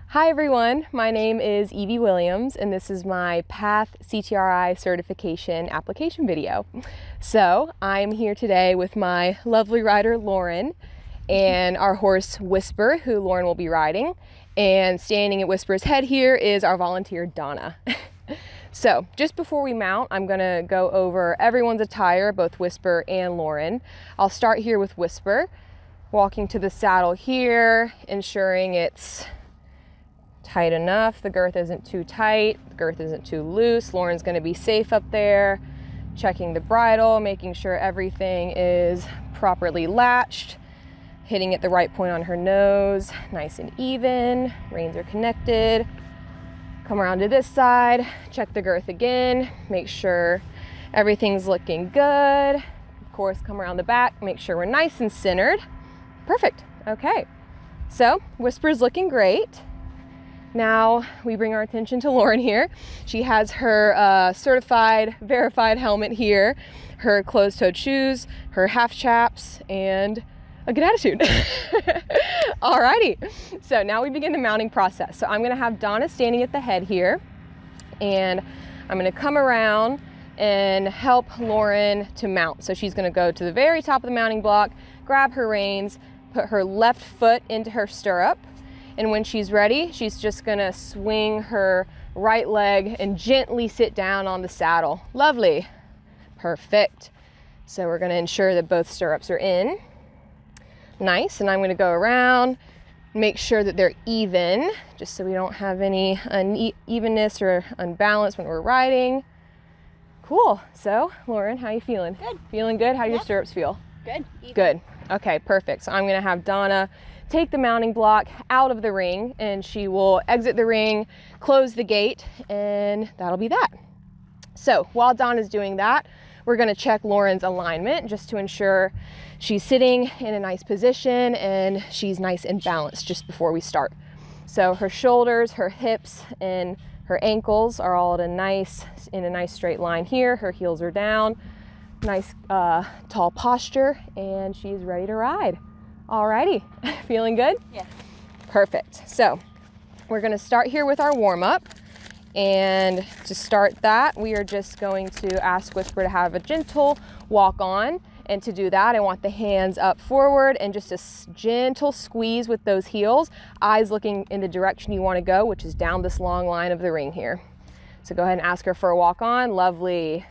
Hi everyone, my name is Evie Williams and this is my PATH CTRI certification application video. So I'm here today with my lovely rider Lauren and our horse Whisper, who Lauren will be riding, and standing at Whisper's head here is our volunteer Donna. So just before we mount, I'm gonna go over everyone's attire, both Whisper and Lauren. I'll start here with Whisper, walking to the saddle here, ensuring it's tight enough, the girth isn't too tight, the girth isn't too loose. Lauren's going to be safe up there, checking the bridle, making sure everything is properly latched, hitting at the right point on her nose, nice and even, reins are connected. Come around to this side, check the girth again, make sure everything's looking good. Of course, come around the back, make sure we're nice and centered. Perfect. Okay, so Whisper's looking great. Now we bring our attention to Lauren here. She has her certified, verified helmet here, her closed-toed shoes, her half chaps, and a good attitude. Alrighty, so now we begin the mounting process. So I'm gonna have Donna standing at the head here, and I'm gonna come around and help Lauren to mount. So she's gonna go to the very top of the mounting block, grab her reins, put her left foot into her stirrup, and when she's ready, she's just gonna swing her right leg and gently sit down on the saddle. Lovely, perfect. So we're gonna ensure that both stirrups are in. Nice, and I'm gonna go around, make sure that they're even, just so we don't have any unevenness or unbalance when we're riding. Cool, so Lauren, how you feeling? Good. Feeling good? How do your stirrups feel? Good. Even. Good, okay, perfect. So I'm gonna have Donna take the mounting block out of the ring, and she will exit the ring, close the gate, and that'll be that. So while Donna's doing that, we're gonna check Lauren's alignment just to ensure she's sitting in a nice position and she's nice and balanced just before we start. So her shoulders, her hips, and her ankles are all in a nice straight line here. Her heels are down, nice tall posture, and she's ready to ride. Alrighty, feeling good? Yes. Perfect. So we're gonna start here with our warm-up, and to start that, we are just going to ask Whisper to have a gentle walk on, and to do that, I want the hands up forward and just a gentle squeeze with those heels, eyes looking in the direction you wanna go, which is down this long line of the ring here. So go ahead and ask her for a walk on. Lovely,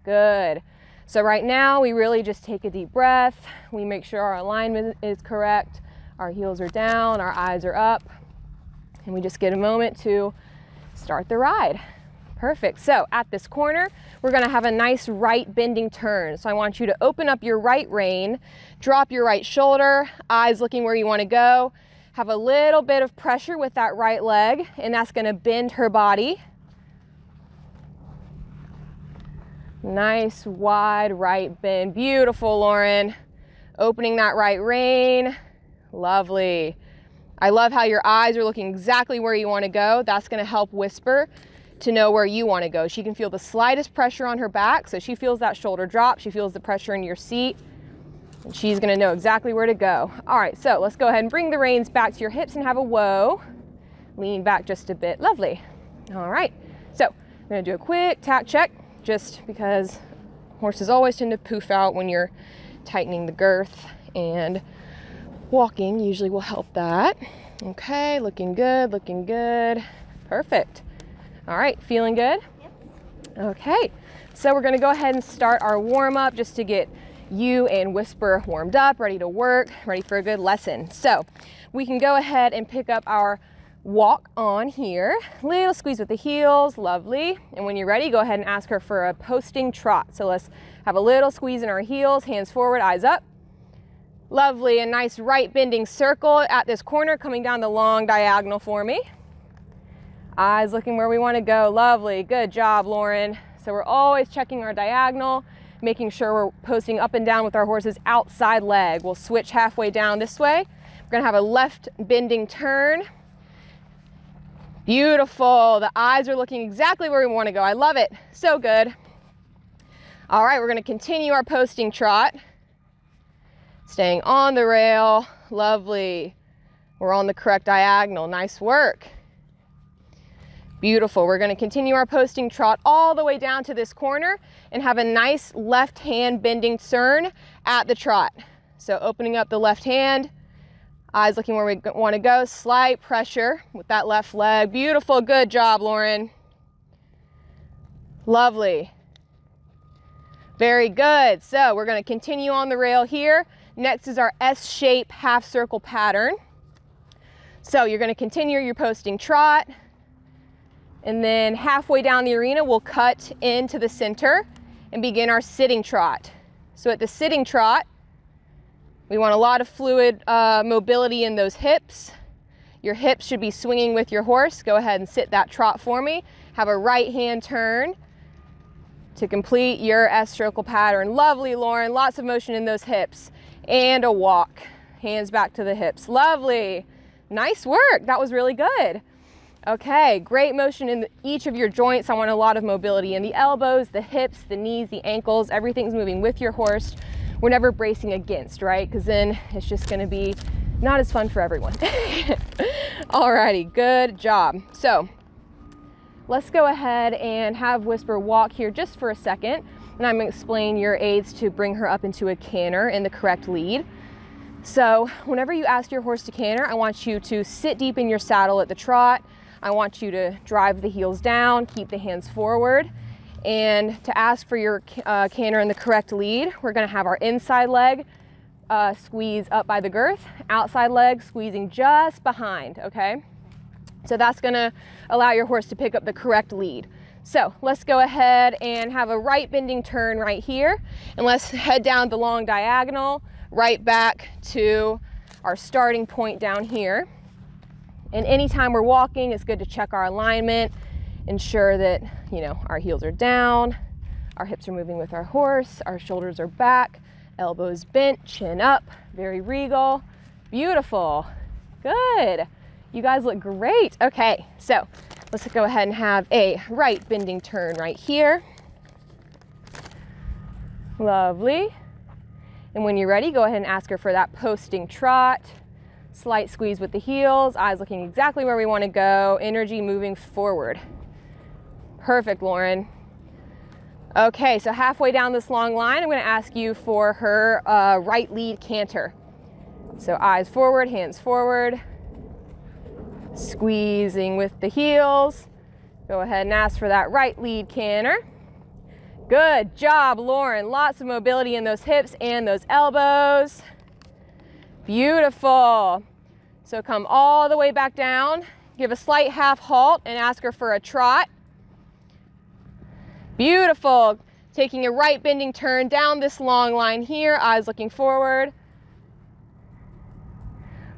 good. So right now, we really just take a deep breath. We make sure our alignment is correct. Our heels are down, our eyes are up, and we just get a moment to start the ride. Perfect. So at this corner, we're gonna have a nice right bending turn. So I want you to open up your right rein, drop your right shoulder, eyes looking where you wanna go. Have a little bit of pressure with that right leg, and that's gonna bend her body. Nice wide right bend. Beautiful, Lauren. Opening that right rein. Lovely. I love how your eyes are looking exactly where you want to go. That's going to help Whisper to know where you want to go. She can feel the slightest pressure on her back, so she feels that shoulder drop. She feels the pressure in your seat, and she's going to know exactly where to go. All right, so let's go ahead and bring the reins back to your hips and have a whoa. Lean back just a bit. Lovely. All right, so I'm going to do a quick tack check, just because horses always tend to poof out when you're tightening the girth, and walking usually will help that. Okay, looking good, looking good. Perfect. All right, feeling good? Yes. Okay, so we're gonna go ahead and start our warm up just to get you and Whisper warmed up, ready to work, ready for a good lesson. So we can go ahead and pick up our walk on here. Little squeeze with the heels, lovely. And when you're ready, go ahead and ask her for a posting trot. So let's have a little squeeze in our heels, hands forward, eyes up. Lovely, a nice right bending circle at this corner, coming down the long diagonal for me. Eyes looking where we want to go. Lovely, good job, Lauren. So we're always checking our diagonal, making sure we're posting up and down with our horse's outside leg. We'll switch halfway down this way. We're gonna have a left bending turn. Beautiful, the eyes are looking exactly where we want to go. I love it, so good. All right, we're gonna continue our posting trot. Staying on the rail, lovely. We're on the correct diagonal, nice work. Beautiful. We're going to continue our posting trot all the way down to this corner and have a nice left hand bending turn at the trot. So opening up the left hand, eyes looking where we want to go, slight pressure with that left leg. Beautiful. Good job, Lauren. Lovely. Very good. So we're going to continue on the rail here. Next is our S-shape half circle pattern. So you're going to continue your posting trot. And then halfway down the arena, we'll cut into the center and begin our sitting trot. So at the sitting trot, we want a lot of fluid mobility in those hips. Your hips should be swinging with your horse. Go ahead and sit that trot for me. Have a right hand turn to complete your S-circle pattern. Lovely, Lauren. Lots of motion in those hips. And a walk. Hands back to the hips. Lovely. Nice work. That was really good. Okay, great motion in each of your joints. I want a lot of mobility in the elbows, the hips, the knees, the ankles. Everything's moving with your horse. We're never bracing against, right? Because then it's just going to be not as fun for everyone. Alrighty, good job. So let's go ahead and have Whisper walk here just for a second. And I'm going to explain your aids to bring her up into a canter in the correct lead. So whenever you ask your horse to canter, I want you to sit deep in your saddle at the trot. I want you to drive the heels down, keep the hands forward. And to ask for your canter in the correct lead, we're going to have our inside leg squeeze up by the girth, outside leg squeezing just behind, okay? So that's going to allow your horse to pick up the correct lead. So let's go ahead and have a right bending turn right here. And let's head down the long diagonal, right back to our starting point down here. And anytime we're walking, it's good to check our alignment, ensure that, you know, our heels are down, our hips are moving with our horse, our shoulders are back, elbows bent, chin up, very regal. Beautiful. Good. You guys look great. Okay, so let's go ahead and have a right bending turn right here. Lovely. And when you're ready, go ahead and ask her for that posting trot. Slight squeeze with the heels, eyes looking exactly where we want to go, energy moving forward. Perfect, Lauren. Okay, so halfway down this long line, I'm going to ask you for her right lead canter. So eyes forward, hands forward, squeezing with the heels. Go ahead and ask for that right lead canter. Good job, Lauren. Lots of mobility in those hips and those elbows. Beautiful. So come all the way back down, give a slight half halt and ask her for a trot. Beautiful. Taking a right bending turn down this long line here, eyes looking forward.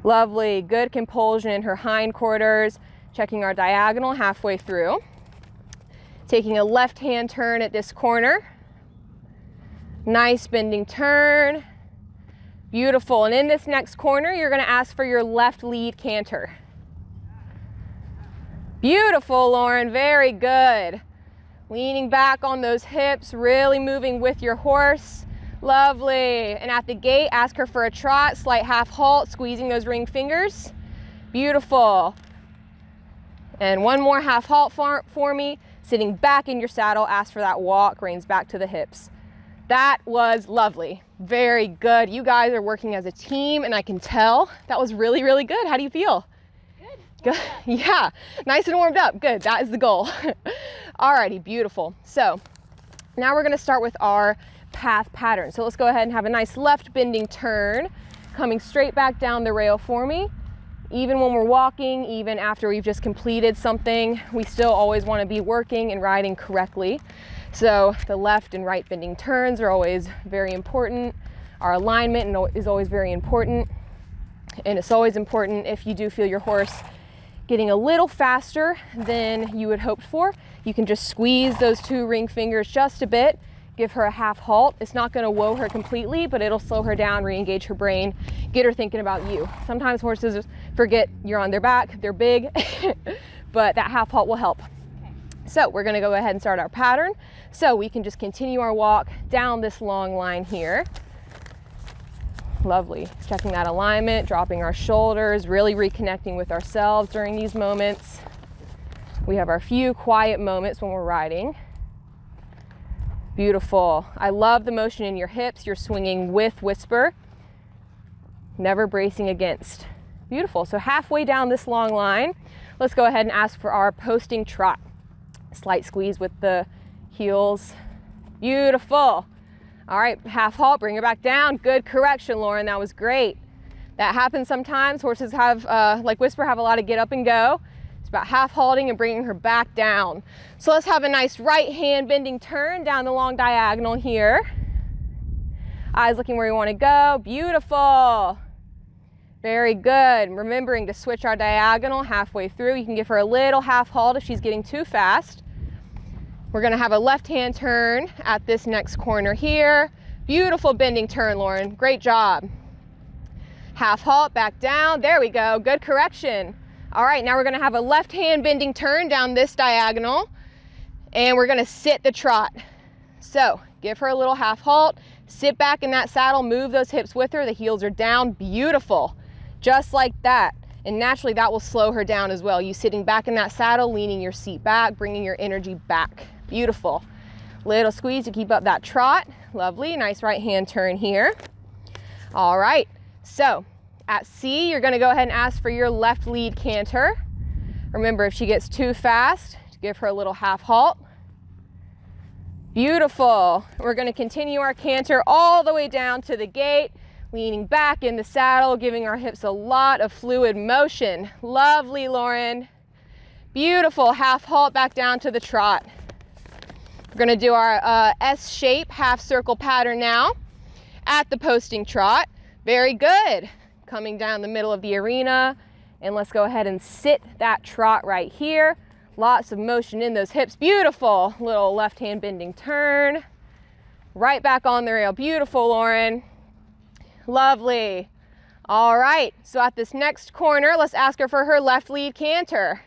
Lovely. Good compulsion in her hindquarters. Checking our diagonal halfway through. Taking a left hand turn at this corner. Nice bending turn. Beautiful. And in this next corner, you're going to ask for your left lead canter. Beautiful, Lauren. Very good. Leaning back on those hips, really moving with your horse. Lovely. And at the gate, ask her for a trot, slight half halt, squeezing those ring fingers. Beautiful. And one more half halt for me. Sitting back in your saddle, ask for that walk, reins back to the hips. That was lovely. Very good. You guys are working as a team, and I can tell. That was really, really good. How do you feel? Good. Good. Yeah, nice and warmed up. Good. That is the goal. Alrighty, beautiful. So now we're going to start with our path pattern. So let's go ahead and have a nice left bending turn, coming straight back down the rail for me. Even when we're walking, even after we've just completed something, we still always want to be working and riding correctly. So the left and right bending turns are always very important. Our alignment is always very important. And it's always important if you do feel your horse getting a little faster than you had hoped for. You can just squeeze those two ring fingers just a bit, give her a half halt. It's not going to whoa her completely, but it'll slow her down, re-engage her brain, get her thinking about you. Sometimes horses forget you're on their back, they're big, but that half halt will help. So we're going to go ahead and start our pattern. So we can just continue our walk down this long line here. Lovely. Checking that alignment, dropping our shoulders, really reconnecting with ourselves during these moments. We have our few quiet moments when we're riding. Beautiful. I love the motion in your hips. You're swinging with Whisper, never bracing against. Beautiful. So halfway down this long line, let's go ahead and ask for our posting trot. Slight squeeze with the heels. Beautiful. All right, half halt, bring her back down. Good correction, Lauren, that was great. That happens sometimes. Horses have, like Whisper, have a lot of get up and go. It's about half halting and bringing her back down. So let's have a nice right hand bending turn down the long diagonal here. Eyes looking where you want to go. Beautiful. Very good. Remembering to switch our diagonal halfway through. You can give her a little half halt if she's getting too fast. We're going to have a left hand turn at this next corner here. Beautiful bending turn, Lauren. Great job. Half halt, back down. There we go. Good correction. All right, now we're going to have a left hand bending turn down this diagonal, and we're going to sit the trot. So give her a little half halt, sit back in that saddle, move those hips with her. The heels are down. Beautiful. Just like that. And naturally that will slow her down as well. You sitting back in that saddle, leaning your seat back, bringing your energy back. Beautiful. Little squeeze to keep up that trot. Lovely. Nice right hand turn here. All right. So at C, you're going to go ahead and ask for your left lead canter. Remember, if she gets too fast, give her a little half halt. Beautiful. We're going to continue our canter all the way down to the gate, leaning back in the saddle, giving our hips a lot of fluid motion. Lovely, Lauren. Beautiful. Half halt back down to the trot. We're going to do our S shape half circle pattern now at the posting trot. Very good. Coming down the middle of the arena, and let's go ahead and sit that trot right here. Lots of motion in those hips. Beautiful. Little left hand bending turn. Right back on the rail. Beautiful, Lauren. Lovely. All right, so at this next corner, let's ask her for her left lead canter.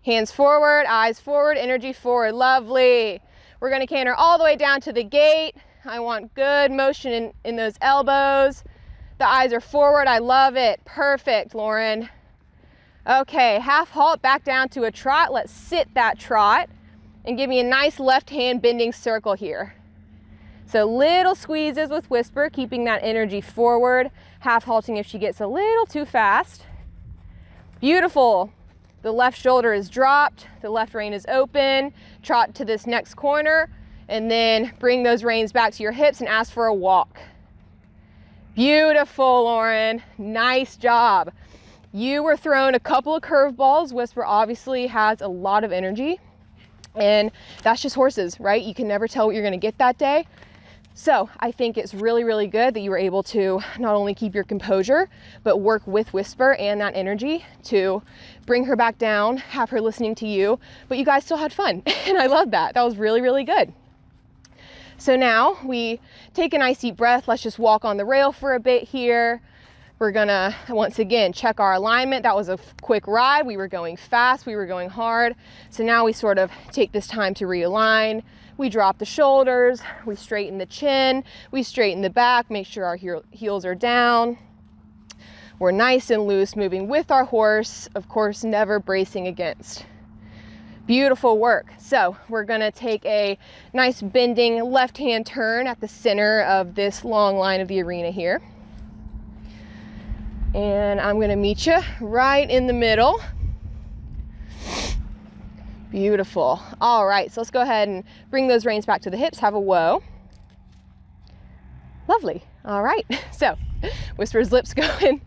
Hands forward, eyes forward, energy forward. Lovely. We're going to canter all the way down to the gate. I want good motion in those elbows. The eyes are forward. I love it. Perfect, Lauren. Okay, half halt back down to a trot. Let's sit that trot and give me a nice left hand bending circle here. So little squeezes with Whisper, keeping that energy forward, half halting if she gets a little too fast. Beautiful. The left shoulder is dropped, the left rein is open. Trot to this next corner, and then bring those reins back to your hips and ask for a walk. Beautiful, Lauren. Nice job. You were thrown a couple of curveballs. Whisper obviously has a lot of energy, and that's just horses, right? You can never tell what you're going to get that day. So I think it's really, really good that you were able to not only keep your composure, but work with Whisper and that energy to bring her back down, have her listening to you, but you guys still had fun. And I love that. That was really, really good. So now we take a nice deep breath. Let's just walk on the rail for a bit here. We're gonna, once again, check our alignment. That was a quick ride. We were going fast, we were going hard. So now we sort of take this time to realign. We drop the shoulders, we straighten the chin, we straighten the back, make sure our heels are down. We're nice and loose, moving with our horse, of course, never bracing against. Beautiful work. So we're gonna take a nice bending left-hand turn at the center of this long line of the arena here. And I'm gonna meet you right in the middle. Beautiful. All right, so let's go ahead and bring those reins back to the hips, have a whoa. Lovely. All right, so Whisper's lips going.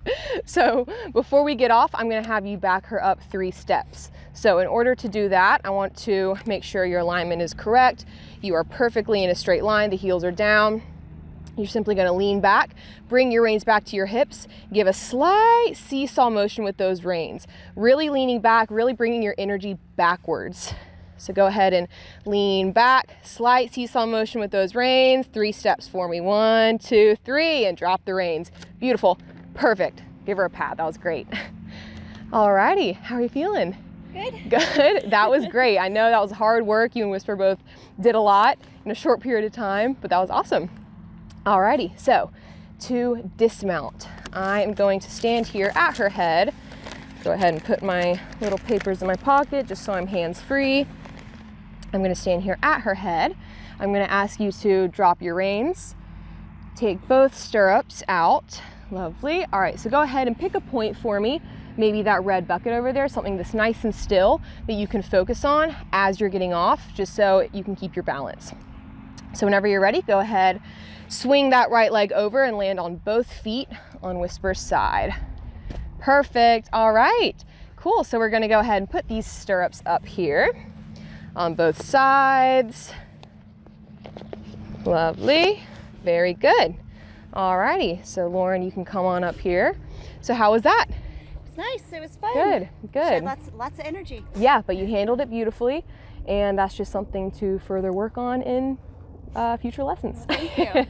So before we get off, I'm gonna have you back her up 3 steps. So in order to do that, I want to make sure your alignment is correct. You are perfectly in a straight line, the heels are down. You're simply gonna lean back, bring your reins back to your hips, give a slight seesaw motion with those reins. Really leaning back, really bringing your energy backwards. So go ahead and lean back, slight seesaw motion with those reins. 3 steps for me. 1, 2, 3, and drop the reins. Beautiful, perfect. Give her a pat, that was great. Alrighty, how are you feeling? Good. Good, that was great. I know that was hard work. You and Whisper both did a lot in a short period of time, but that was awesome. Alrighty, so to dismount, I am going to stand here at her head. Go ahead and put my little papers in my pocket just so I'm hands-free. I'm gonna stand here at her head. I'm gonna ask you to drop your reins. Take both stirrups out. Lovely. All right, so go ahead and pick a point for me. Maybe that red bucket over there, something that's nice and still that you can focus on as you're getting off, just so you can keep your balance. So whenever you're ready, go ahead, swing that right leg over and land on both feet on Whisper's side. Perfect. All right, cool. So we're gonna go ahead and put these stirrups up here on both sides. Lovely. Very good. All righty. So Lauren, you can come on up here. So how was that? It's nice. It was fun. Good, good. Lots of energy. Yeah, but you handled it beautifully, and that's just something to further work on in future lessons. Thank you.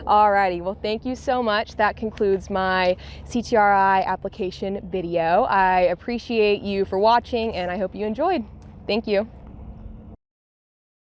Alrighty, well thank you so much. That concludes my CTRI application video. I appreciate you for watching and I hope you enjoyed. Thank you.